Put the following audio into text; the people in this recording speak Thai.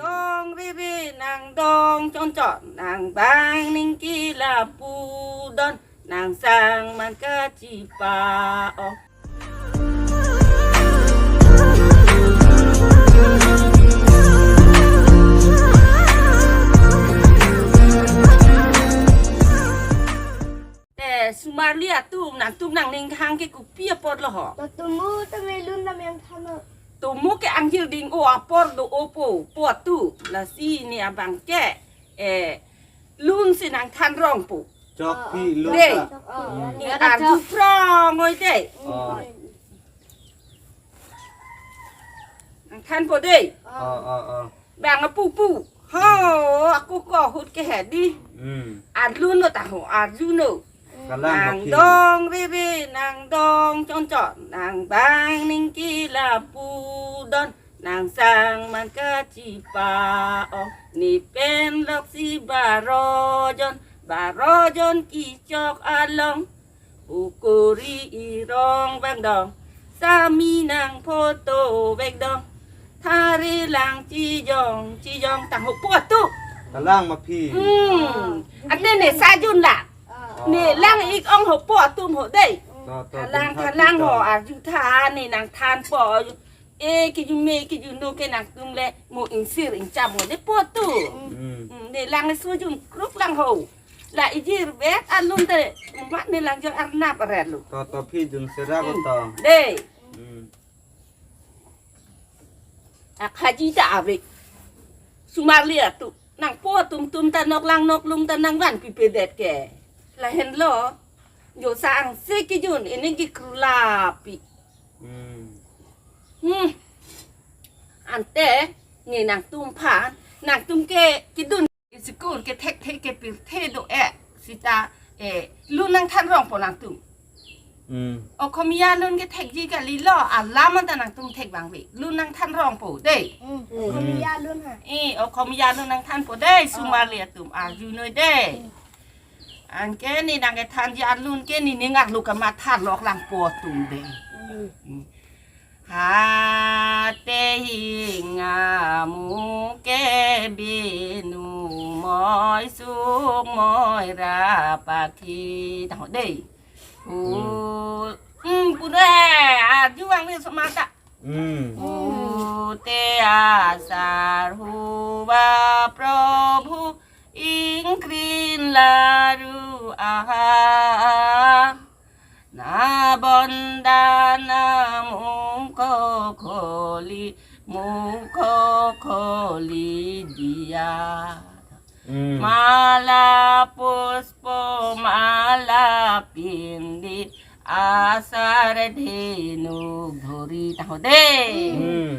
ดองเร่นางดองจอนจอนนางบางนิงกีลาปูดอนนางสางมันก็จีปาออกแต่สุมาเลียตุ้มนางนิงทางke ku pia por lo ho Tumu também lunda mesmo tá no. tu mu ke anjil ding o apor do opo po tu la si ni abang ke lun sinang than rong pu จอกพี่ลูก เด้ อะ ni an tu frong ngoi de อ๋อ nang than po de อ๋อ bang pu ho aku ko hut ke he di อืม an lun no ta ho an ju no กำลัง นา มาง พี่ ดองเร่นางดองจอนจอนนางบางนิงกีลาปูดอนนางสางมันก็จีปาออกนี่เป็นล็อกซีบารอจนกีจอกอาลองอุกุรีอีรองแบงดองสามีนางโพโตแบงดองทารีลังจียองต่างหกปวดตุ กำลังมาพี่ อันนี้เนี่ยซาจุนละนี่ล่างอีกองหัวปอตุ้มหัวได้ ต่อ ทาล่างหัวอายุทานี่นางทานปอกิจุเมกิจุโนกินางตุ้มเลยโมอิงซีอิงจับหมดได้ปอตู้ อืม นี่ล่างในสู้จุนครุกล่างหัวละอีจีร์เวทอันลุนเตะมันนี่ล่างจะอันนับอะไรลูก ต่อพี่จนเสร็จแล้วก็ต่อ เด้ อืม ขาจีจ่าไปสุมาเลียตุนางปอตุ้มตานกล่างนกลุงตานางวันปีเปเด็ดแก่ละเห็นหรออยู่สร้างเซกิจุนอันนี้กิครุลาปี อืม อันเต้นี่นางตุ้มผานนางตุ้มเกกิดุนสกุลเกเทคเกปิเทโดสิตาลุนางท่านรองปนางตุ้ม อืม โอคอมิยาลุนเกเทคจีกะลีลออัลลามันตานางตุ้มเทคบางเวลุนางท่านรองปูเด้ Kami ya lunda. โอคอมิยาลุนางท่านปูเด้สุมาเลียตุ้มอายูโนเด้อันเกนี่นางเกทานยาลุนเกนี่นิงักลูกกะมาท่านลอกลังปัวตุ้มเด้ Hati ngamu ke binu moi su moi rapaki tahu deh. Pude juang ni semata. อืม Te asar huwa prabhu ingkrin laru aha. Na bondana muko kholi dia อืม mala puspo mala pindi asar dhenu dhori tahu deh อืม